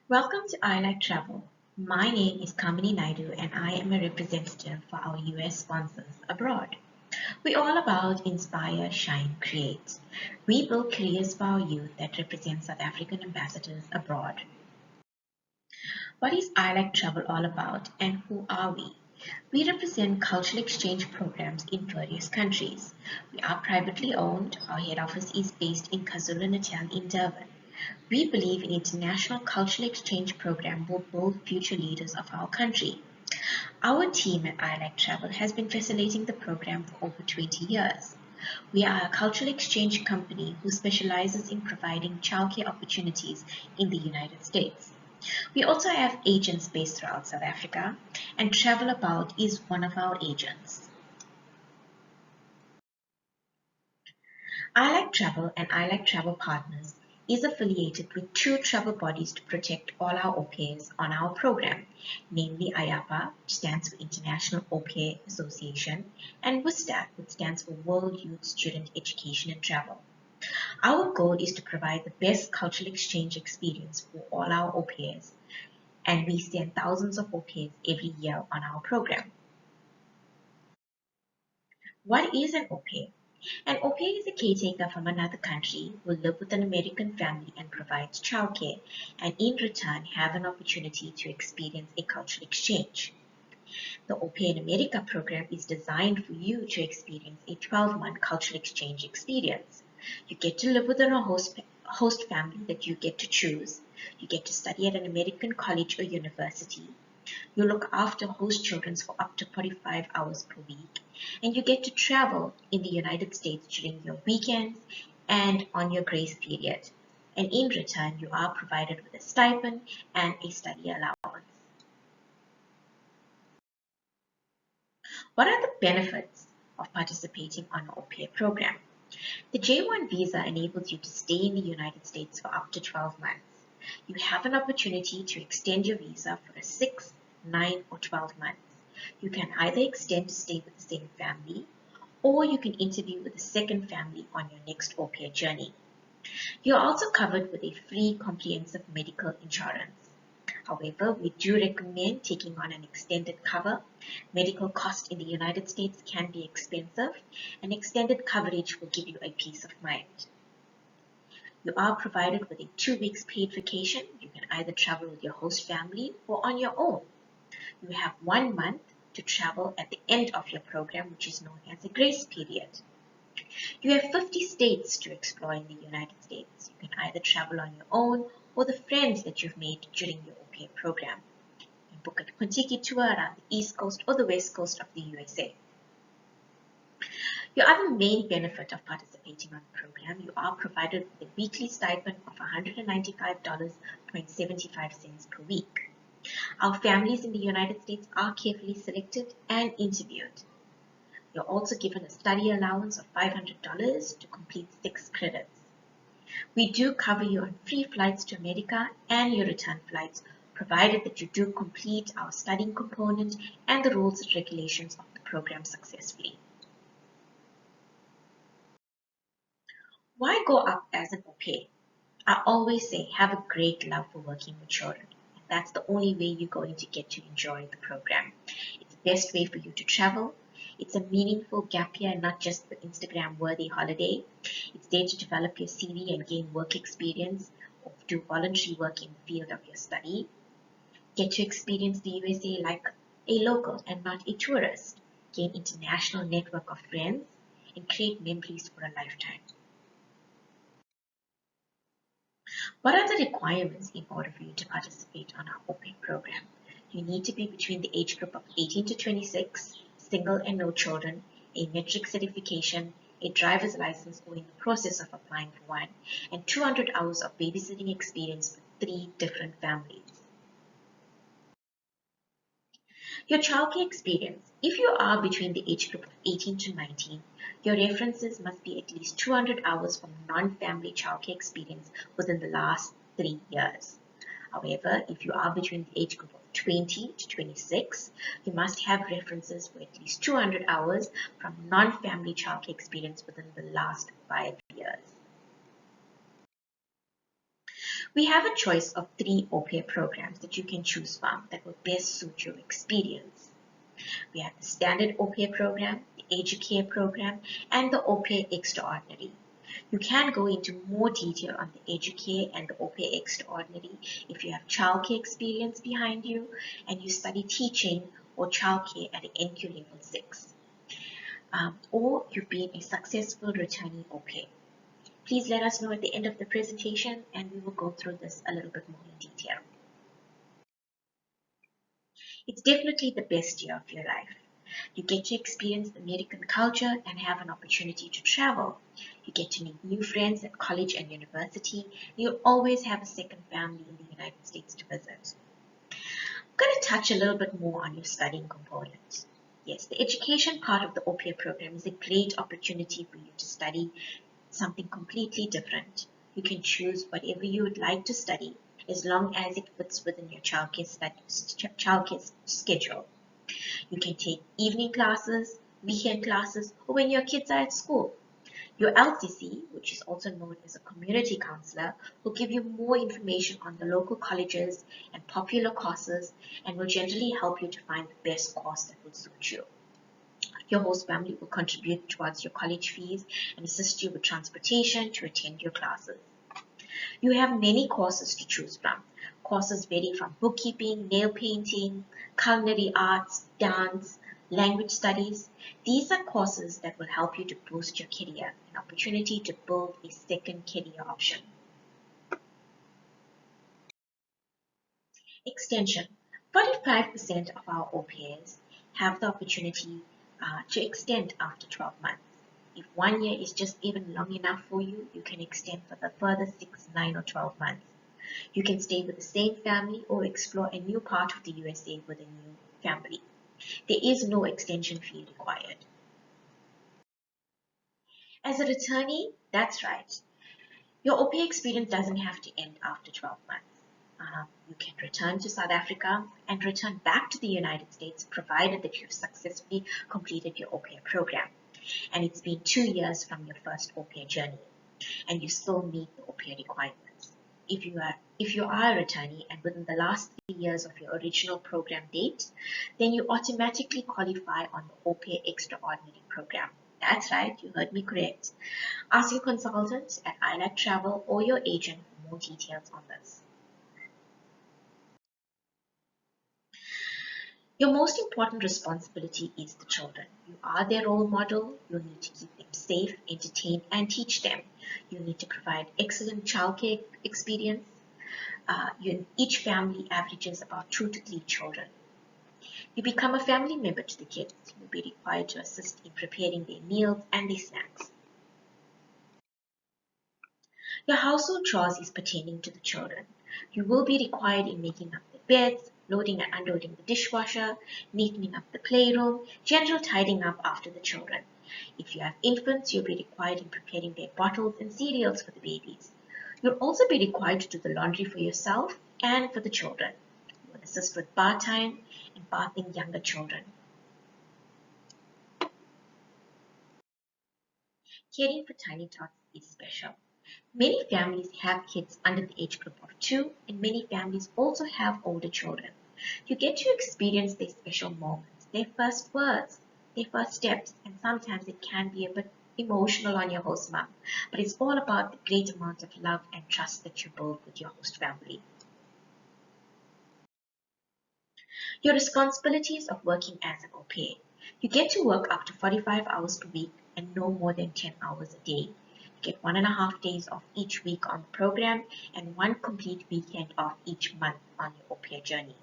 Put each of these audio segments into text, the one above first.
Welcome to I Like Travel. My name is Kamini Naidu and I am a representative for our US sponsors abroad. We're all about inspire, shine, create. We build careers for our youth that represent South African ambassadors abroad. What is I Like Travel all about and who are we? We represent cultural exchange programs in various countries. We are privately owned. Our head office is based in KwaZulu-Natal in Durban. We believe an international cultural exchange program will build future leaders of our country. Our team at I Like Travel has been facilitating the program for over 20 years. We are a cultural exchange company who specializes in providing childcare opportunities in the United States. We also have agents based throughout South Africa, and Travel About is one of our agents. I Like Travel and I Like Travel Partners is affiliated with two travel bodies to protect all our au pairs on our program, namely IAPA, which stands for International Au Pair Association, and WSTAT, which stands for World Youth Student Education and Travel. Our goal is to provide the best cultural exchange experience for all our au pairs, and we send thousands of au pairs every year on our program. What is an au pair? An au pair is a caretaker from another country who live with an American family and provides childcare, and in return have an opportunity to experience a cultural exchange. The Au Pair in America program is designed for you to experience a 12-month cultural exchange experience. You get to live within a host family that you get to choose. You get to study at an American college or university. You look after host children for up to 45 hours per week, and you get to travel in the United States during your weekends and on your grace period. And in return, you are provided with a stipend and a study allowance. What are the benefits of participating on an au pair program? The J1 visa enables you to stay in the United States for up to 12 months. You have an opportunity to extend your visa for a 6, 9, or 12 months. You can either extend to stay with the same family, or you can interview with a second family on your next au pair journey. You're also covered with a free comprehensive medical insurance. However, we do recommend taking on an extended cover. Medical costs in the United States can be expensive, and extended coverage will give you a peace of mind. You are provided with a 2 weeks paid vacation. You can either travel with your host family or on your own. You have 1 month to travel at the end of your program, which is known as a grace period. You have 50 states to explore in the United States. You can either travel on your own or the friends that you've made during your au pair program. You can book a Kontiki tour around the East Coast or the West Coast of the USA. Your other main benefit of participating on the program, you are provided with a weekly stipend of $195.75 per week. Our families in the United States are carefully selected and interviewed. You're also given a study allowance of $500 to complete 6 credits. We do cover you on free flights to America and your return flights, provided that you do complete our studying component and the rules and regulations of the program successfully. Why go up as an au pair? I always say have a great love for working with children. That's the only way you're going to get to enjoy the program. It's the best way for you to travel. It's a meaningful gap year, not just the Instagram worthy holiday. It's there to develop your CV and gain work experience or do voluntary work in the field of your study. Get to experience the USA like a local and not a tourist. Gain international network of friends and create memories for a lifetime. What are the requirements in order for you to participate on our au pair program? You need to be between the age group of 18 to 26, single and no children, a metric certification, a driver's license or in the process of applying for one, and 200 hours of babysitting experience with 3 different families. Your childcare experience. If you are between the age group of 18 to 19, your references must be at least 200 hours from non-family childcare experience within the last 3 years. However, if you are between the age group of 20 to 26, you must have references for at least 200 hours from non-family childcare experience within the last 5 years. We have a choice of 3 au pair programs that you can choose from that will best suit your experience. We have the standard au pair program, the Educare program, and the au pair extraordinary. You can go into more detail on the Educare and the au pair extraordinary if you have childcare experience behind you and you study teaching or childcare at an NQ level 6. Or you've been a successful returning au pair. Please let us know at the end of the presentation and we will go through this a little bit more in detail. It's definitely the best year of your life. You get to experience the American culture and have an opportunity to travel. You get to meet new friends at college and university. You'll always have a second family in the United States to visit. I'm going to touch a little bit more on your studying component. Yes, the education part of the au pair program is a great opportunity for you to study something completely different. You can choose whatever you would like to study as long as it fits within your childcare schedule. You can take evening classes, weekend classes, or when your kids are at school. Your LCC, which is also known as a community counselor, will give you more information on the local colleges and popular courses and will generally help you to find the best course that will suit you. Your host family will contribute towards your college fees and assist you with transportation to attend your classes. You have many courses to choose from. Courses vary from bookkeeping, nail painting, culinary arts, dance, language studies. These are courses that will help you to boost your career, an opportunity to build a second career option. Extension. 45% of our au pairs have the opportunity to extend after 12 months. If 1 year is just even long enough for you, you can extend for the further 6, 9 or 12 months. You can stay with the same family or explore a new part of the USA with a new family. There is no extension fee required. As a returnee, that's right. Your au pair experience doesn't have to end after 12 months. You can return to South Africa and return back to the United States provided that you've successfully completed your au pair program. And it's been 2 years from your first au pair journey and you still meet the au pair requirements. If you are a returnee and within the last 3 years of your original program date, then you automatically qualify on the au pair extraordinary program. That's right, you heard me correct. Ask your consultant at ILAC Travel or your agent for more details on this. Your most important responsibility is the children. You are their role model. You need to keep them safe, entertain, and teach them. You need to provide excellent childcare experience. Each family averages about 2 to 3 children. You become a family member to the kids. You'll be required to assist in preparing their meals and their snacks. Your household chores is pertaining to the children. You will be required in making up the beds, loading and unloading the dishwasher, neatening up the playroom, general tidying up after the children. If you have infants, you'll be required in preparing their bottles and cereals for the babies. You'll also be required to do the laundry for yourself and for the children. You will assist with bath time and bathing younger children. Caring for tiny tots is special. Many families have kids under the age group of 2 and many families also have older children. You get to experience their special moments, their first words, their first steps, and sometimes it can be a bit emotional on your host mom. But it's all about the great amount of love and trust that you build with your host family. Your responsibilities of working as an au pair. You get to work up to 45 hours per week and no more than 10 hours a day. You get 1.5 days off each week on the program and 1 complete weekend off each month on your au pair journey.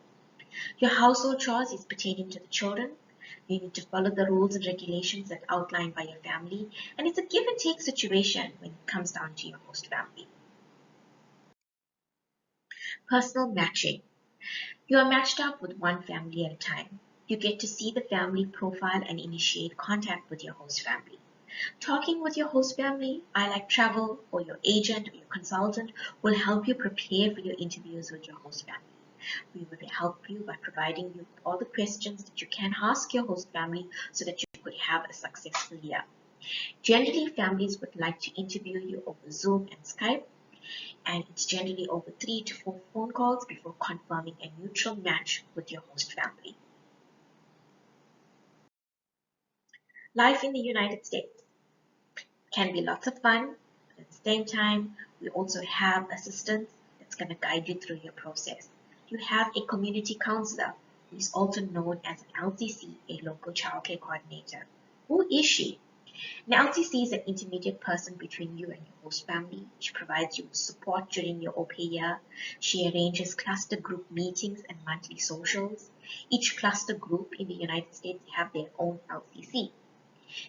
Your household chores is pertaining to the children. You need to follow the rules and regulations that are outlined by your family, and it's a give and take situation when it comes down to your host family. Personal matching. You are matched up with one family at a time. You get to see the family profile and initiate contact with your host family. Talking with your host family, ILAC Travel, or your agent or your consultant will help you prepare for your interviews with your host family. We will help you by providing you with all the questions that you can ask your host family so that you could have a successful year. Generally, families would like to interview you over Zoom and Skype, and it's generally over 3 to 4 phone calls before confirming a neutral match with your host family. Life in the United States can be lots of fun, but at the same time, we also have assistance that's going to guide you through your process. You have a community counselor who is also known as an LCC, a local childcare coordinator. Who is she? An LCC is an intermediate person between you and your host family. She provides you with support during your au pair year. She arranges cluster group meetings and monthly socials. Each cluster group in the United States have their own LCC.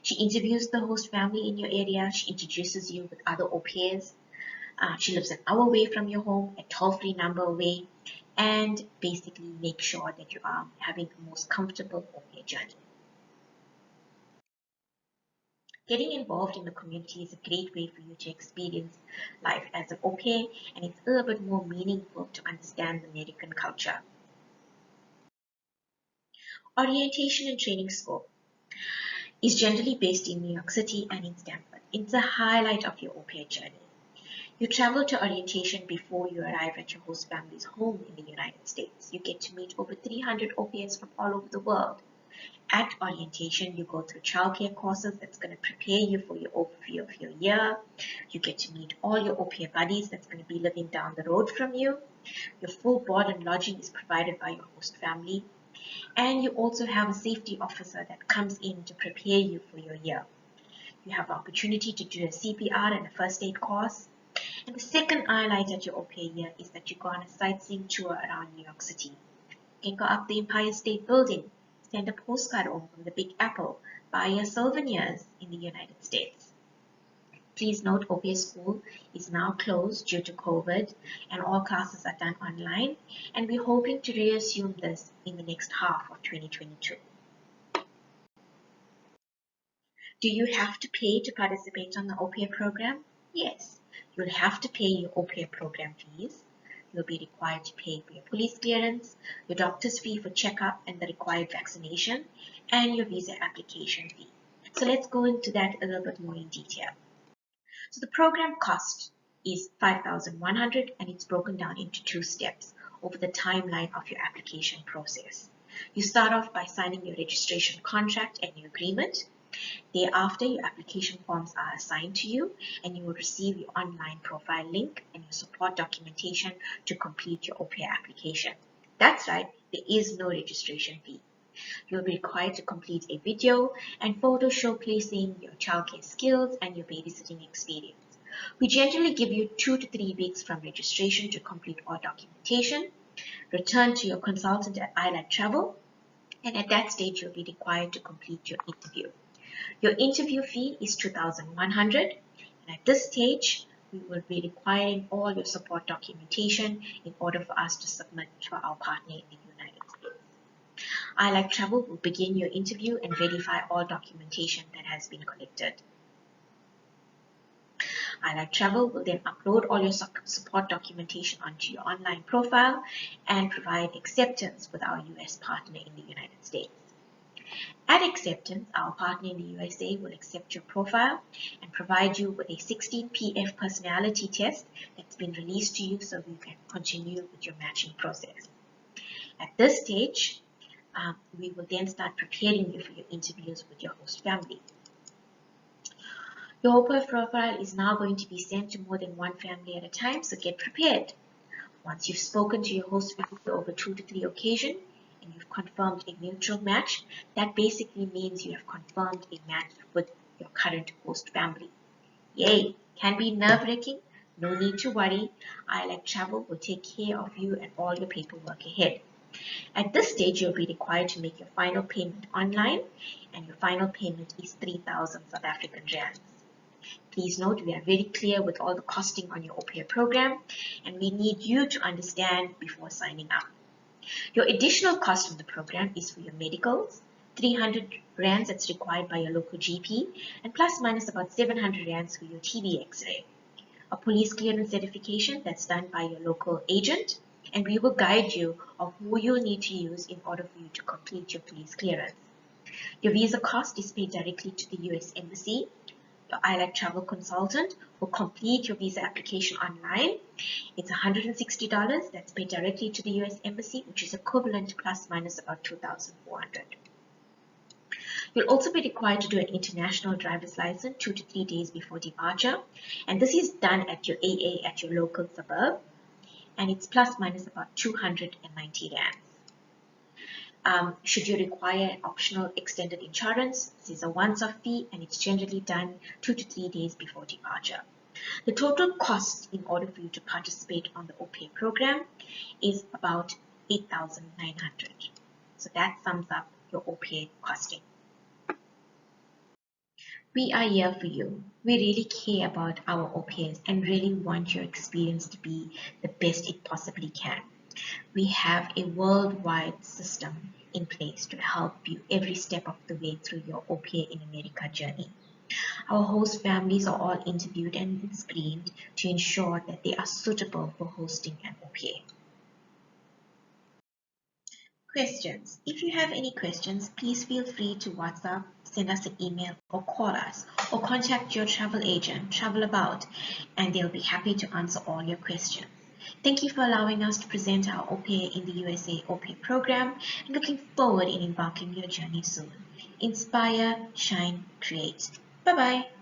She interviews the host family in your area. She introduces you with other au pairs. She lives an hour away from your home, a toll-free number away, and basically make sure that you are having the most comfortable au pair journey. Getting involved in the community is a great way for you to experience life as an au pair, and it's a little bit more meaningful to understand the American culture. Orientation and training school is generally based in New York City and in Stanford. It's a highlight of your au pair journey. You travel to orientation before you arrive at your host family's home in the United States. You get to meet over 300 au pairs from all over the world. At orientation, you go through childcare courses that's going to prepare you for your overview of your year. You get to meet all your au pair buddies that's going to be living down the road from you. Your full board and lodging is provided by your host family. And you also have a safety officer that comes in to prepare you for your year. You have the opportunity to do a CPR and a first aid course. And the second highlight at your au pair year is that you go on a sightseeing tour around New York City. You can go up the Empire State Building, send a postcard home from the Big Apple, buy your souvenirs in the United States. Please note, au pair school is now closed due to COVID and all classes are done online, and we're hoping to resume this in the next half of 2022. Do you have to pay to participate on the au pair program? Yes, you'll have to pay your au pair program fees. You'll be required to pay for your police clearance, your doctor's fee for checkup and the required vaccination, and your visa application fee. So let's go into that a little bit more in detail. So the program cost is $5,100 and it's broken down into 2 steps over the timeline of your application process. You start off by signing your registration contract and your agreement. Thereafter, your application forms are assigned to you and you will receive your online profile link and your support documentation to complete your au pair application. That's right, there is no registration fee. You'll be required to complete a video and photo showcasing your childcare skills and your babysitting experience. We generally give you 2 to 3 weeks from registration to complete all documentation. Return to your consultant at I Travel, and at that stage you'll be required to complete your interview. Your interview fee is $2,100, and at this stage, we will be requiring all your support documentation in order for us to submit to our partner in the United States. I Travel will begin your interview and verify all documentation that has been collected. I Travel will then upload all your support documentation onto your online profile and provide acceptance with our US partner in the United States. At acceptance, our partner in the USA will accept your profile and provide you with a 16PF personality test that's been released to you so you can continue with your matching process. At this stage, we will then start preparing you for your interviews with your host family. Your au pair profile is now going to be sent to more than one family at a time, so get prepared. Once you've spoken to your host family over 2 to 3 occasions, and you've confirmed a mutual match, that basically means you have confirmed a match with your current host family. Yay! Can be nerve-wracking? No need to worry. I Travel will take care of you and all your paperwork ahead. At this stage, you'll be required to make your final payment online, and your final payment is 3,000 South African rands. Please note, we are very clear with all the costing on your au pair program, and we need you to understand before signing up. Your additional cost of the program is for your medicals, 300 rands that's required by your local GP, and plus minus about 700 rands for your TB X-ray. A police clearance certification that's done by your local agent, and we will guide you of who you'll need to use in order for you to complete your police clearance. Your visa cost is paid directly to the US Embassy. your ILAC travel consultant will complete your visa application online. It's $160 that's paid directly to the US Embassy, which is equivalent plus minus about $2,400. You'll also be required to do an international driver's license 2 to 3 days before departure, and this is done at your AA at your local suburb, and it's plus minus about 290 rands. Should you require an optional extended insurance, this is a once-off fee and it's generally done 2 to 3 days before departure. The total cost in order for you to participate on the OPA program is about $8,900. So that sums up your OPA costing. We are here for you. We really care about our au pairs and really want your experience to be the best it possibly can. We have a worldwide system in place to help you every step of the way through your au pair in America journey. Our host families are all interviewed and screened to ensure that they are suitable for hosting an au pair. Questions. If you have any questions, please feel free to WhatsApp, send us an email, or call us, or contact your travel agent, Travelabout, and they'll be happy to answer all your questions. Thank you for allowing us to present our au pair in the USA au pair program, and looking forward in embarking your journey soon. Inspire, shine, create. Bye-bye.